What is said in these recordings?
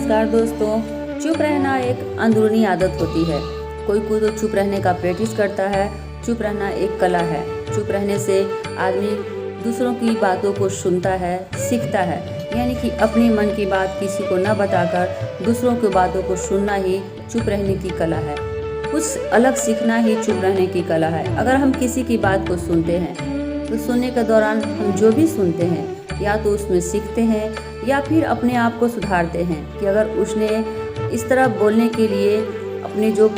नमस्कार दोस्तों। चुप रहना एक अंदरूनी आदत होती है। कोई तो चुप रहने का प्रैक्टिस करता है। चुप रहना एक कला है। चुप रहने से आदमी दूसरों की बातों को सुनता है, सीखता है। यानी कि अपनी मन की बात किसी को न बताकर दूसरों की बातों को सुनना ही चुप रहने की कला है। कुछ अलग सीखना ही चुप रहने की कला है। अगर हम किसी की बात को सुनते हैं तो सुनने के दौरान हम जो भी सुनते हैं या तो उसमें सीखते हैं या फिर अपने आप को सुधारते हैं कि अगर उसने इस तरह बोलने के लिए अपने जो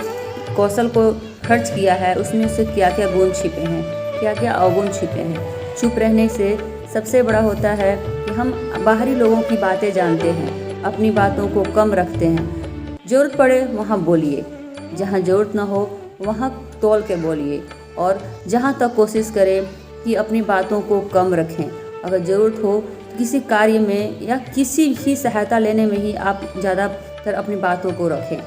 कौशल को खर्च किया है उसमें से क्या क्या गुण छिपे हैं, क्या क्या अवगुण छिपे हैं। चुप रहने से सबसे बड़ा होता है कि हम बाहरी लोगों की बातें जानते हैं, अपनी बातों को कम रखते हैं। ज़रूरत पड़े वहाँ बोलिए, जहाँ ज़रूरत ना हो वहाँ तौल के बोलिए, और जहाँ तक कोशिश करें कि अपनी बातों को कम रखें। अगर ज़रूरत हो तो किसी कार्य में या किसी भी सहायता लेने में ही आप ज़्यादातर अपनी बातों को रखें।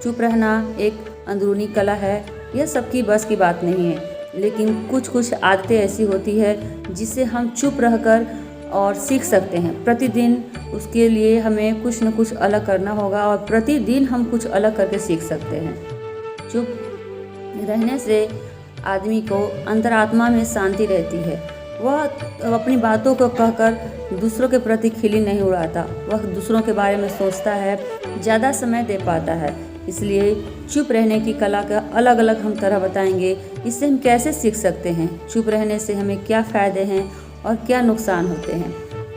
चुप रहना एक अंदरूनी कला है। यह सबकी बस की बात नहीं है, लेकिन कुछ आदतें ऐसी होती है जिससे हम चुप रहकर और सीख सकते हैं। प्रतिदिन उसके लिए हमें कुछ न कुछ अलग करना होगा और प्रतिदिन हम कुछ अलग करके सीख सकते हैं। चुप रहने से आदमी को अंतरात्मा में शांति रहती है। वह अपनी बातों को कहकर दूसरों के प्रति खिल्ली नहीं उड़ाता। वह दूसरों के बारे में सोचता है, ज़्यादा समय दे पाता है। इसलिए चुप रहने की कला का अलग अलग हम तरह बताएंगे। इससे हम कैसे सीख सकते हैं, चुप रहने से हमें क्या फ़ायदे हैं और क्या नुकसान होते हैं,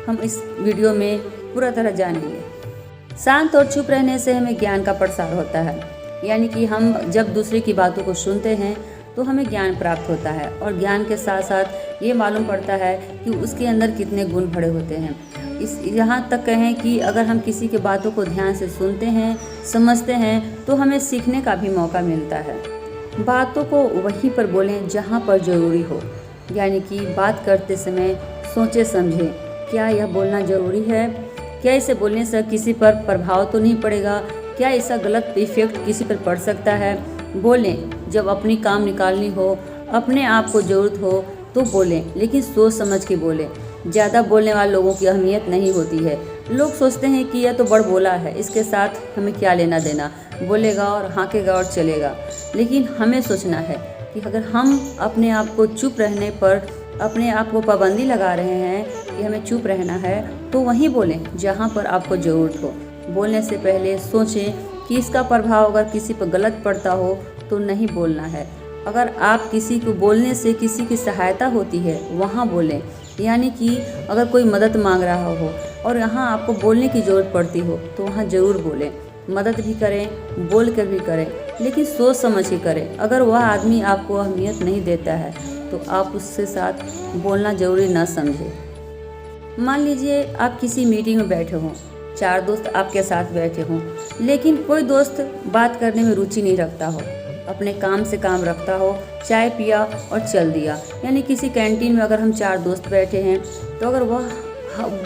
हम इस वीडियो में पूरा तरह जानेंगे। शांत और चुप रहने से हमें ज्ञान का प्रसार होता है। यानी कि हम जब दूसरे की बातों को सुनते हैं तो हमें ज्ञान प्राप्त होता है, और ज्ञान के साथ साथ ये मालूम पड़ता है कि उसके अंदर कितने गुण भरे होते हैं। यहाँ तक कहें कि अगर हम किसी की बातों को ध्यान से सुनते हैं, समझते हैं, तो हमें सीखने का भी मौका मिलता है। बातों को वहीं पर बोलें जहाँ पर ज़रूरी हो। यानी कि बात करते समय सोचे समझें, क्या यह बोलना ज़रूरी है, क्या इसे बोलने से किसी पर प्रभाव तो नहीं पड़ेगा, क्या इसका गलत इफेक्ट किसी पर पड़ सकता है। बोलें जब अपनी काम निकालनी हो, अपने आप को ज़रूरत हो तो बोलें, लेकिन सोच समझ के बोलें। ज़्यादा बोलने वाले लोगों की अहमियत नहीं होती है। लोग सोचते हैं कि यह तो बड़ बोला है, इसके साथ हमें क्या लेना देना, बोलेगा और हाँकेगा और चलेगा। लेकिन हमें सोचना है कि अगर हम अपने आप को चुप रहने पर अपने आप को पाबंदी लगा रहे हैं कि हमें चुप रहना है, तो वहीं बोलें जहाँ पर आपको ज़रूरत हो। बोलने से पहले सोचें कि इसका प्रभाव अगर किसी पर गलत पड़ता हो तो नहीं बोलना है। अगर आप किसी को बोलने से किसी की सहायता होती है वहाँ बोलें। यानी कि अगर कोई मदद मांग रहा हो और यहाँ आपको बोलने की ज़रूरत पड़ती हो तो वहाँ ज़रूर बोलें। मदद भी करें, बोल कर भी करें, लेकिन सोच समझ के करें। अगर वह आदमी आपको अहमियत नहीं देता है तो आप उसके साथ बोलना ज़रूरी ना समझें। मान लीजिए आप किसी मीटिंग में बैठे हों, 4 दोस्त आपके साथ बैठे हों, लेकिन कोई दोस्त बात करने में रुचि नहीं रखता हो, अपने काम से काम रखता हो, चाय पिया और चल दिया। यानी किसी कैंटीन में अगर हम 4 दोस्त बैठे हैं तो अगर वह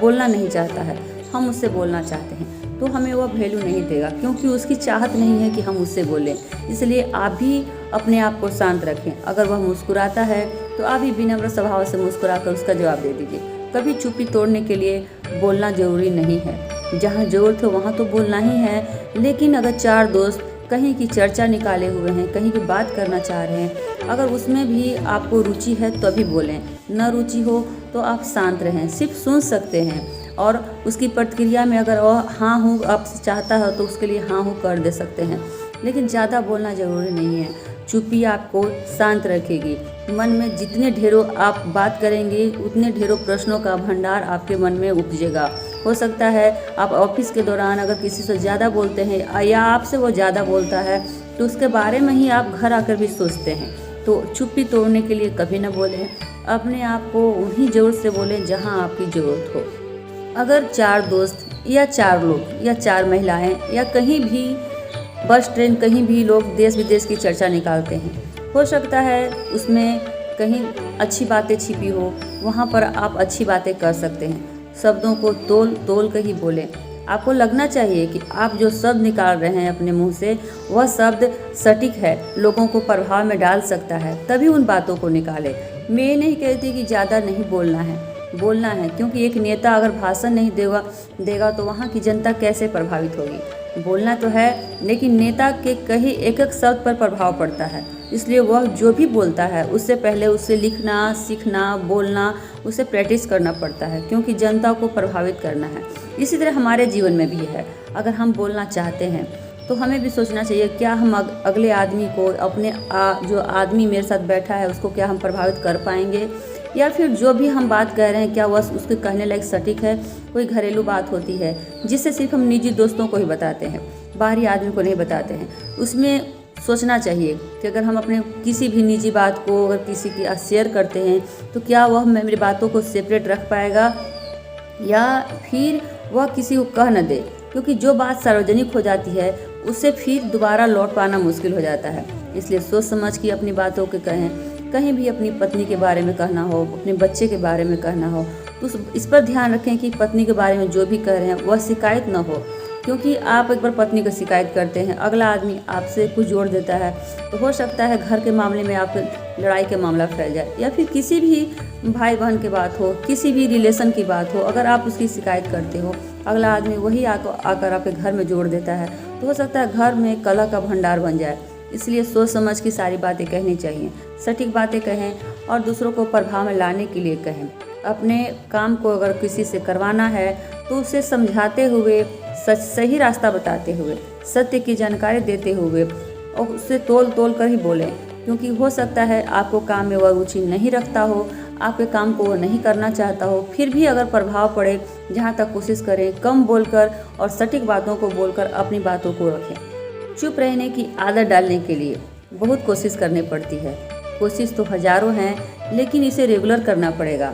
बोलना नहीं चाहता है, हम उससे बोलना चाहते हैं, तो हमें वह वैल्यू नहीं देगा, क्योंकि उसकी चाहत नहीं है कि हम उससे बोलें। इसलिए आप भी अपने आप को शांत रखें। अगर वह मुस्कुराता है तो आप भी विनम्र स्वभाव से मुस्कुरा कर उसका जवाब दे दीजिए। कभी चुप्पी तोड़ने के लिए बोलना ज़रूरी नहीं है। जहाँ ज़रूरत हो वहाँ तो बोलना ही है। लेकिन अगर 4 दोस्त कहीं की चर्चा निकाले हुए हैं, कहीं की बात करना चाह रहे हैं, अगर उसमें भी आपको रुचि है तभी बोलें, न रुचि हो तो आप शांत रहें, सिर्फ सुन सकते हैं। और उसकी प्रतिक्रिया में अगर वह हाँ हूँ आपसे चाहता है तो उसके लिए हाँ हूँ कर दे सकते हैं, लेकिन ज़्यादा बोलना ज़रूरी नहीं है। चुप्पी आपको शांत रखेगी। मन में जितने ढेरों आप बात करेंगे उतने ढेरों प्रश्नों का भंडार आपके मन में उपजेगा। हो सकता है आप ऑफिस के दौरान अगर किसी से ज़्यादा बोलते हैं या आपसे वो ज़्यादा बोलता है तो उसके बारे में ही आप घर आकर भी सोचते हैं। तो चुप्पी तोड़ने के लिए कभी ना बोलें। अपने आप को उन्हीं ज़रूरत से बोलें जहाँ आपकी ज़रूरत हो। अगर 4 दोस्त या 4 लोग या 4 महिलाएं या कहीं भी बस ट्रेन कहीं भी लोग देश विदेश की चर्चा निकालते हैं, हो सकता है उसमें कहीं अच्छी बातें छिपी हो, वहाँ पर आप अच्छी बातें कर सकते हैं। शब्दों को तोल कर ही बोलें। आपको लगना चाहिए कि आप जो शब्द निकाल रहे हैं अपने मुंह से वह शब्द सटीक है, लोगों को प्रभाव में डाल सकता है, तभी उन बातों को निकालें। मैं नहीं कहती कि ज़्यादा नहीं बोलना है, बोलना है, क्योंकि एक नेता अगर भाषण नहीं देगा तो वहाँ की जनता कैसे प्रभावित होगी। बोलना तो है, लेकिन नेता के कहीं एक एक शब्द पर प्रभाव पड़ता है, इसलिए वह जो भी बोलता है उससे पहले उसे लिखना, सीखना, बोलना, उसे प्रैक्टिस करना पड़ता है, क्योंकि जनता को प्रभावित करना है। इसी तरह हमारे जीवन में भी है। अगर हम बोलना चाहते हैं तो हमें भी सोचना चाहिए, क्या हम अगले आदमी को, अपने जो आदमी मेरे साथ बैठा है उसको क्या हम प्रभावित कर पाएंगे, या फिर जो भी हम बात कह रहे हैं क्या वह उसके कहने लायक सटीक है। कोई घरेलू बात होती है जिससे सिर्फ हम निजी दोस्तों को ही बताते हैं, बाहरी आदमी को नहीं बताते हैं। उसमें सोचना चाहिए कि अगर हम अपने किसी भी निजी बात को अगर किसी की शेयर करते हैं तो क्या वह मेरी बातों को सेपरेट रख पाएगा या फिर वह किसी को कह न दे, क्योंकि जो बात सार्वजनिक हो जाती है उससे फिर दोबारा लौट पाना मुश्किल हो जाता है। इसलिए सोच समझ के अपनी बातों के कहें। कहीं भी अपनी पत्नी के बारे में कहना हो, अपने बच्चे के बारे में कहना हो तो इस पर ध्यान रखें कि पत्नी के बारे में जो भी कह रहे हैं वह शिकायत न हो, क्योंकि आप एक बार पत्नी को शिकायत करते हैं, अगला आदमी आपसे कुछ जोड़ देता है तो हो सकता है घर के मामले में आप लड़ाई का मामला फैल जाए, या फिर किसी भी भाई बहन की बात हो, किसी भी रिलेशन की बात हो, अगर आप उसकी शिकायत करते हो, अगला आदमी वही आकर आपके घर में जोड़ देता है तो हो सकता है घर में कलह का भंडार बन जाए। इसलिए सोच समझ की सारी बातें कहनी चाहिए, सटीक बातें कहें और दूसरों को प्रभाव में लाने के लिए कहें। अपने काम को अगर किसी से करवाना है तो उसे समझाते हुए, सही रास्ता बताते हुए, सत्य की जानकारी देते हुए और उससे तोल कर ही बोलें, क्योंकि हो सकता है आपको काम में वह रुचि नहीं रखता हो, आपके काम को वो नहीं करना चाहता हो, फिर भी अगर प्रभाव पड़े, जहाँ तक कोशिश करें कम बोलकर और सटीक बातों को बोलकर अपनी बातों को रखें। चुप रहने की आदत डालने के लिए बहुत कोशिश करनी पड़ती है। कोशिश तो हजारों हैं, लेकिन इसे रेगुलर करना पड़ेगा।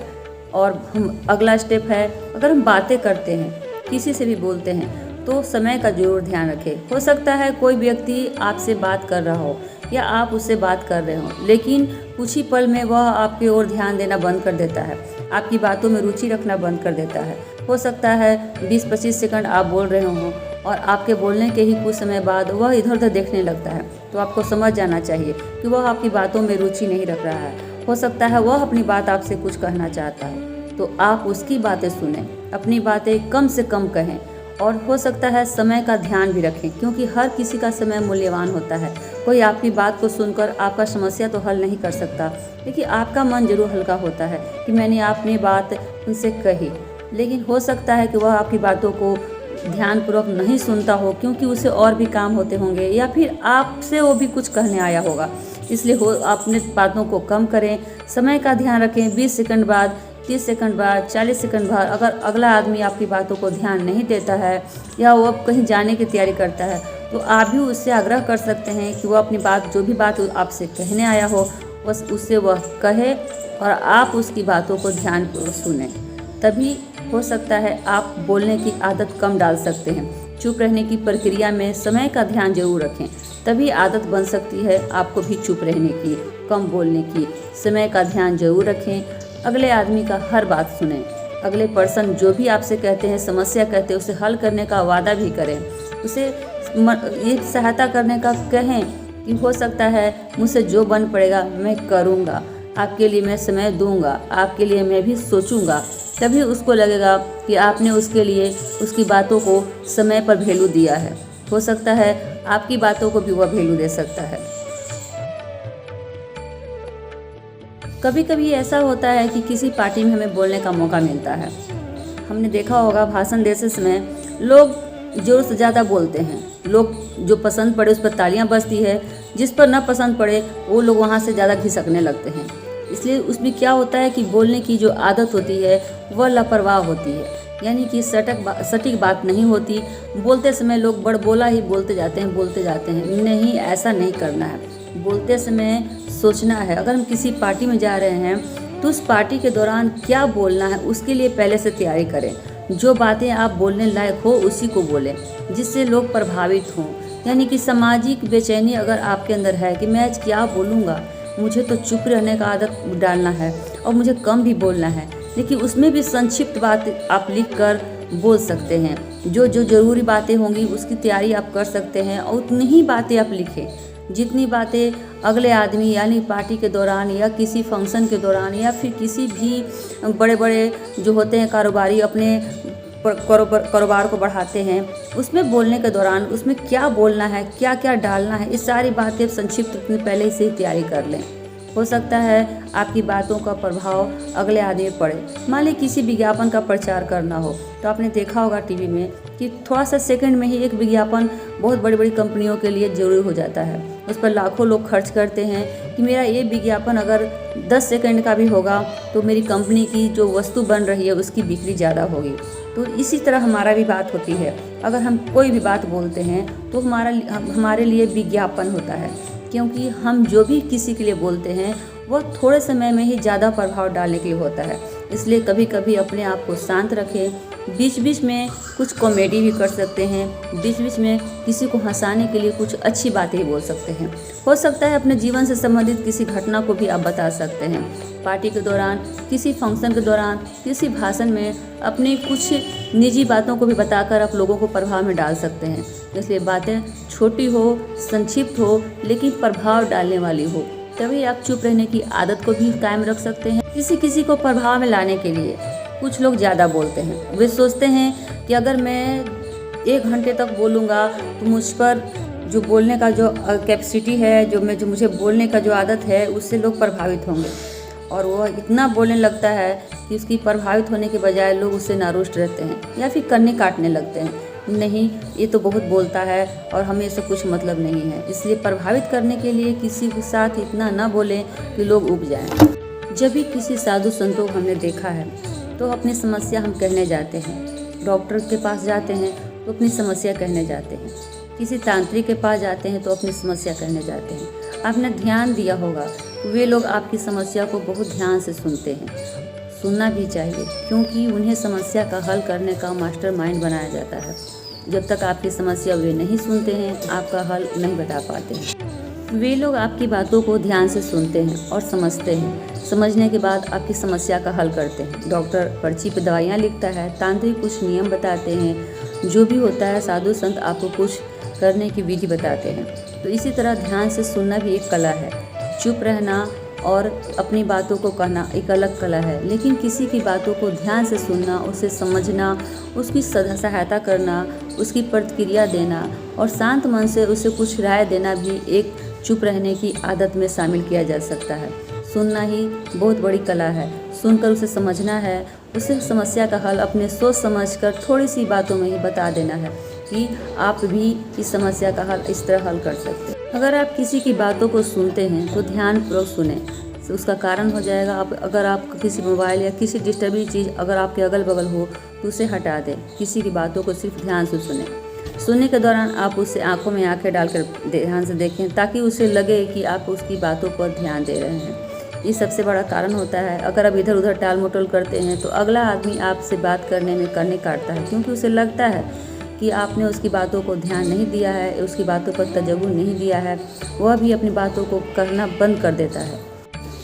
और हम अगला स्टेप है, अगर हम बातें करते हैं, किसी से भी बोलते हैं तो समय का जरूर ध्यान रखें। हो सकता है कोई व्यक्ति आपसे बात कर रहा हो या आप उससे बात कर रहे हो, लेकिन कुछ ही पल में वह आपकी ओर ध्यान देना बंद कर देता है, आपकी बातों में रुचि रखना बंद कर देता है। हो सकता है 20-25 सेकंड आप बोल रहे हो और आपके बोलने के ही कुछ समय बाद वह इधर उधर देखने लगता है, तो आपको समझ जाना चाहिए कि वह आपकी बातों में रुचि नहीं रख रहा है। हो सकता है वह अपनी बात आपसे कुछ कहना चाहता है, तो आप उसकी बातें सुनें, अपनी बातें कम से कम कहें। और हो सकता है समय का ध्यान भी रखें, क्योंकि हर किसी का समय मूल्यवान होता है। कोई आपकी बात को सुनकर आपका समस्या तो हल नहीं कर सकता, लेकिन आपका मन जरूर हल्का होता है कि मैंने अपनी बात उनसे कही। लेकिन हो सकता है कि वह आपकी बातों को ध्यानपूर्वक नहीं सुनता हो, क्योंकि उसे और भी काम होते होंगे, या फिर आपसे वो भी कुछ कहने आया होगा। इसलिए अपने बातों को कम करें, समय का ध्यान रखें। 20 सेकंड बाद, 30 सेकंड बाद, 40 सेकंड बाद अगर अगला आदमी आपकी बातों को ध्यान नहीं देता है या वो अब कहीं जाने की तैयारी करता है, तो आप भी उससे आग्रह कर सकते हैं कि वो अपनी बात, जो भी बात आपसे कहने आया हो, बस उससे वह कहे और आप उसकी बातों को ध्यानपूर्वक सुनें। तभी हो सकता है आप बोलने की आदत कम डाल सकते हैं। चुप रहने की प्रक्रिया में समय का ध्यान जरूर रखें, तभी आदत बन सकती है आपको भी चुप रहने की, कम बोलने की। समय का ध्यान जरूर रखें, अगले आदमी का हर बात सुनें, अगले पर्सन जो भी आपसे कहते हैं, समस्या कहते हैं, उसे हल करने का वादा भी करें, उसे ये सहायता करने का कहें कि हो सकता है मुझसे जो बन पड़ेगा मैं करूँगा, आपके लिए मैं समय दूंगा, आपके लिए मैं भी सोचूंगा। तभी उसको लगेगा कि आपने उसके लिए, उसकी बातों को समय पर वैल्यू दिया है। हो सकता है आपकी बातों को भी वह वैल्यू दे सकता है। कभी कभी ऐसा होता है कि किसी पार्टी में हमें बोलने का मौका मिलता है। हमने देखा होगा भाषण देते समय लोग ज़रूरत से ज़्यादा बोलते हैं। लोग जो पसंद पड़े उस पर तालियां बजती है, जिस पर न पसंद पड़े वो लोग वहाँ से ज़्यादा घिसकने लगते हैं। इसलिए उसमें क्या होता है कि बोलने की जो आदत होती है वह लापरवाह होती है, यानी कि सटीक बात नहीं होती। बोलते समय लोग बड़बोला ही बोलते जाते हैं। नहीं, ऐसा नहीं करना है। बोलते समय सोचना है। अगर हम किसी पार्टी में जा रहे हैं तो उस पार्टी के दौरान क्या बोलना है उसके लिए पहले से तैयारी करें। जो बातें आप बोलने लायक हो उसी को बोलें, जिससे लोग प्रभावित हों। यानी कि सामाजिक बेचैनी अगर आपके अंदर है कि मैं आज क्या बोलूँगा, मुझे तो चुप रहने का आदत डालना है और मुझे कम भी बोलना है, लेकिन उसमें भी संक्षिप्त बात आप लिख कर बोल सकते हैं। जो ज़रूरी बातें होंगी उसकी तैयारी आप कर सकते हैं और उतनी ही बातें आप लिखें। जितनी बातें अगले आदमी यानी पार्टी के दौरान या किसी फंक्शन के दौरान या फिर किसी भी बड़े बड़े जो होते हैं कारोबारी अपने कारोबार को बढ़ाते हैं, उसमें बोलने के दौरान उसमें क्या बोलना है, क्या क्या डालना है, ये सारी बातें संक्षिप्त रूप में पहले से ही तैयारी कर लें। हो सकता है आपकी बातों का प्रभाव अगले आदमी पर पड़े। मान लीजिए किसी विज्ञापन का प्रचार करना हो तो आपने देखा होगा टीवी में कि थोड़ा सा सेकंड में ही एक विज्ञापन बहुत बड़ी बड़ी कंपनियों के लिए ज़रूरी हो जाता है। उस पर लाखों लोग खर्च करते हैं कि मेरा ये विज्ञापन अगर 10 सेकंड का भी होगा तो मेरी कंपनी की जो वस्तु बन रही है उसकी बिक्री ज़्यादा होगी। तो इसी तरह हमारा भी बात होती है। अगर हम कोई भी बात बोलते हैं तो हमारे लिए विज्ञापन होता है, क्योंकि हम जो भी किसी के लिए बोलते हैं वह थोड़े समय में ही ज़्यादा प्रभाव डालने के लिए होता है। इसलिए कभी कभी अपने आप को शांत रखें, बीच बीच में कुछ कॉमेडी भी कर सकते हैं, बीच बीच में किसी को हंसाने के लिए कुछ अच्छी बातें ही बोल सकते हैं। हो सकता है अपने जीवन से संबंधित किसी घटना को भी आप बता सकते हैं। पार्टी के दौरान, किसी फंक्शन के दौरान, किसी भाषण में अपनी कुछ निजी बातों को भी बताकर आप लोगों को प्रभाव में डाल सकते हैं। इसलिए बातें छोटी हो, संक्षिप्त हो, लेकिन प्रभाव डालने वाली हो, तभी आप चुप रहने की आदत को भी कायम रख सकते हैं। किसी को प्रभाव में लाने के लिए कुछ लोग ज़्यादा बोलते हैं। वे सोचते हैं कि अगर मैं 1 घंटे तक बोलूँगा तो मुझ पर जो बोलने का जो कैपेसिटी है, जो मुझे बोलने का जो आदत है, उससे लोग प्रभावित होंगे। और वो इतना बोलने लगता है कि उसकी प्रभावित होने के बजाय लोग उससे नारुष्ट रहते हैं या फिर कन्ने काटने लगते हैं। नहीं, ये तो बहुत बोलता है और हमें इससे कुछ मतलब नहीं है। इसलिए प्रभावित करने के लिए किसी के साथ इतना ना बोलें कि लोग उब जाएं। जब भी किसी साधु संतों को हमने देखा है तो अपनी समस्या हम कहने जाते हैं। डॉक्टर के पास जाते हैं तो अपनी समस्या कहने जाते हैं। किसी तांत्रिक के पास जाते हैं तो अपनी समस्या कहने जाते हैं। आपने ध्यान दिया होगा, वे लोग आपकी समस्या को बहुत ध्यान से सुनते हैं। सुनना भी चाहिए, क्योंकि उन्हें समस्या का हल करने का मास्टरमाइंड बनाया जाता है। जब तक आपकी समस्या वे नहीं सुनते हैं, आपका हल नहीं बता पाते हैं। वे लोग आपकी बातों को ध्यान से सुनते हैं और समझते हैं। समझने के बाद आपकी समस्या का हल करते हैं। डॉक्टर पर्ची पर दवाइयाँ लिखता है, तांत्रिक कुछ नियम बताते हैं, जो भी होता है साधु संत आपको कुछ करने की विधि बताते हैं। तो इसी तरह ध्यान से सुनना भी एक कला है। चुप रहना और अपनी बातों को कहना एक अलग कला है, लेकिन किसी की बातों को ध्यान से सुनना, उसे समझना, उसकी सहायता करना, उसकी प्रतिक्रिया देना और शांत मन से उसे कुछ राय देना भी एक चुप रहने की आदत में शामिल किया जा सकता है। सुनना ही बहुत बड़ी कला है। सुनकर उसे समझना है, उसे समस्या का हल अपने सोच समझकर थोड़ी सी बातों में ही बता देना है कि आप भी इस समस्या का हल इस तरह हल कर सकते हैं। अगर आप किसी की बातों को सुनते हैं तो ध्यानपूर्वक सुने, उसका कारण हो जाएगा। अगर आप किसी मोबाइल या किसी डिस्टर्बिंग चीज़ अगर आपके अगल बगल हो तो उसे हटा दें। किसी की बातों को सिर्फ ध्यान से सुने। सुनने के दौरान आप उससे आंखों में आंखें डालकर ध्यान से देखें, ताकि उसे लगे कि आप उसकी बातों पर ध्यान दे रहे हैं। ये सबसे बड़ा कारण होता है। अगर आप इधर उधर टाल मटोल करते हैं तो अगला आदमी आपसे बात करने में कन्ने काटता है, क्योंकि उसे लगता है कि आपने उसकी बातों को ध्यान नहीं दिया है, उसकी बातों पर तजव्वुर नहीं दिया है। वह भी अपनी बातों को करना बंद कर देता है।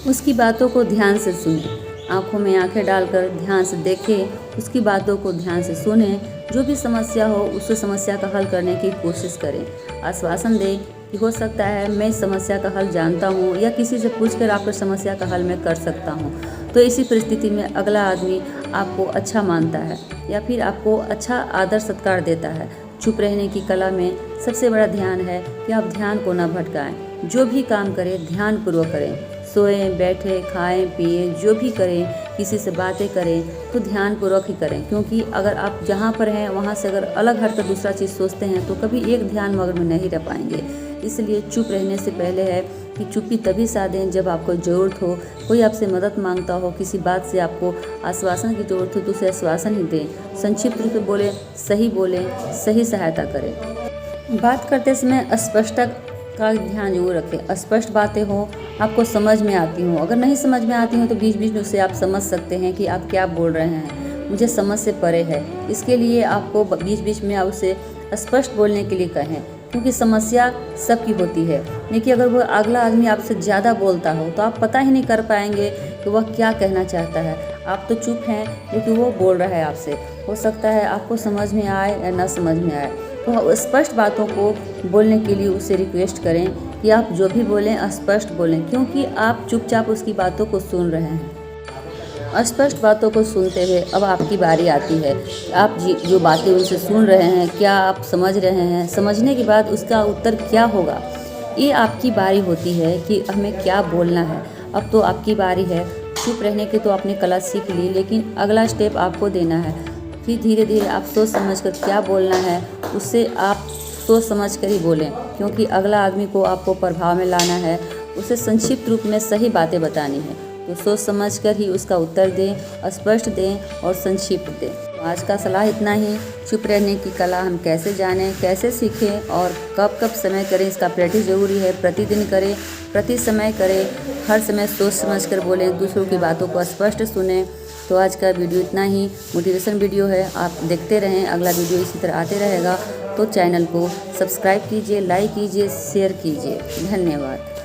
उसकी बातों को ध्यान से सुने, आंखों में आंखें डालकर ध्यान से देखें, उसकी बातों को ध्यान से सुनें। जो भी समस्या हो उससे समस्या का हल करने की कोशिश करें। आश्वासन दें कि हो सकता है मैं इस समस्या का हल जानता हूँ, या किसी से पूछकर आपकी समस्या का हल मैं कर सकता हूँ। तो इसी परिस्थिति में अगला आदमी आपको अच्छा मानता है या फिर आपको अच्छा आदर सत्कार देता है। चुप रहने की कला में सबसे बड़ा ध्यान है कि आप ध्यान को न भटकाएं। जो भी काम करें ध्यानपूर्वक करें। सोएं, बैठे, खाएं, पिएं, जो भी करें, किसी से बातें करें तो ध्यानपूर्वक ही करें, क्योंकि अगर आप जहाँ पर हैं वहाँ से अगर अलग हटकर दूसरा चीज़ सोचते हैं तो कभी एक ध्यान मग्न में नहीं रह पाएंगे। इसलिए चुप रहने से पहले है कि चुप्पी तभी साधें जब आपको ज़रूरत हो, कोई आपसे मदद मांगता हो, किसी बात से आपको आश्वासन की ज़रूरत हो तो उसे आश्वासन ही दें। संक्षिप्त रूप से बोलें, सही सहायता करें। बात करते समय स्पष्टता का ध्यान जरूर रखें। स्पष्ट बातें हो, आपको समझ में आती हो। अगर नहीं समझ में आती हो तो बीच बीच में उसे आप समझ सकते हैं कि आप क्या बोल रहे हैं, मुझे समझ से परे है। इसके लिए आपको बीच बीच में आप उसे स्पष्ट बोलने के लिए कहें, क्योंकि समस्या सबकी होती है। लेकिन अगर वो अगला आदमी आपसे ज़्यादा बोलता हो तो आप पता ही नहीं कर पाएंगे कि वह क्या कहना चाहता है। आप तो चुप हैं लेकिन वो बोल रहा है आपसे। हो सकता है आपको समझ में आए या ना समझ में आए। तो स्पष्ट बातों को बोलने के लिए उसे रिक्वेस्ट करें कि आप जो भी बोलें स्पष्ट बोलें, क्योंकि आप चुपचाप उसकी बातों को सुन रहे हैं। स्पष्ट बातों को सुनते हुए अब आपकी बारी आती है। आप जो बातें उनसे सुन रहे हैं, क्या आप समझ रहे हैं? समझने के बाद उसका उत्तर क्या होगा, ये आपकी बारी होती है कि हमें क्या बोलना है। अब तो आपकी बारी है। चुप रहने की तो आपने कला सीख ली, लेकिन अगला स्टेप आपको देना है। फिर धीरे धीरे आप सोच समझ कर क्या बोलना है, उससे आप सोच समझ कर ही बोलें, क्योंकि अगला आदमी को आपको प्रभाव में लाना है, उसे संक्षिप्त रूप में सही बातें बतानी है। तो सोच समझ कर ही उसका उत्तर दें, स्पष्ट दें और संक्षिप्त दें। तो आज का सलाह इतना ही। चुप रहने की कला हम कैसे जानें, कैसे सीखें और कब कब समय करें, इसका प्रैक्टिस ज़रूरी है। प्रतिदिन करें, प्रति समय करें, हर समय सोच समझ कर बोलें, दूसरों की बातों को स्पष्ट सुनें। तो आज का वीडियो इतना ही मोटिवेशन वीडियो है, आप देखते रहें। अगला वीडियो इसी तरह आते रहेगा। तो चैनल को सब्सक्राइब कीजिए, लाइक कीजिए, शेयर कीजिए। धन्यवाद।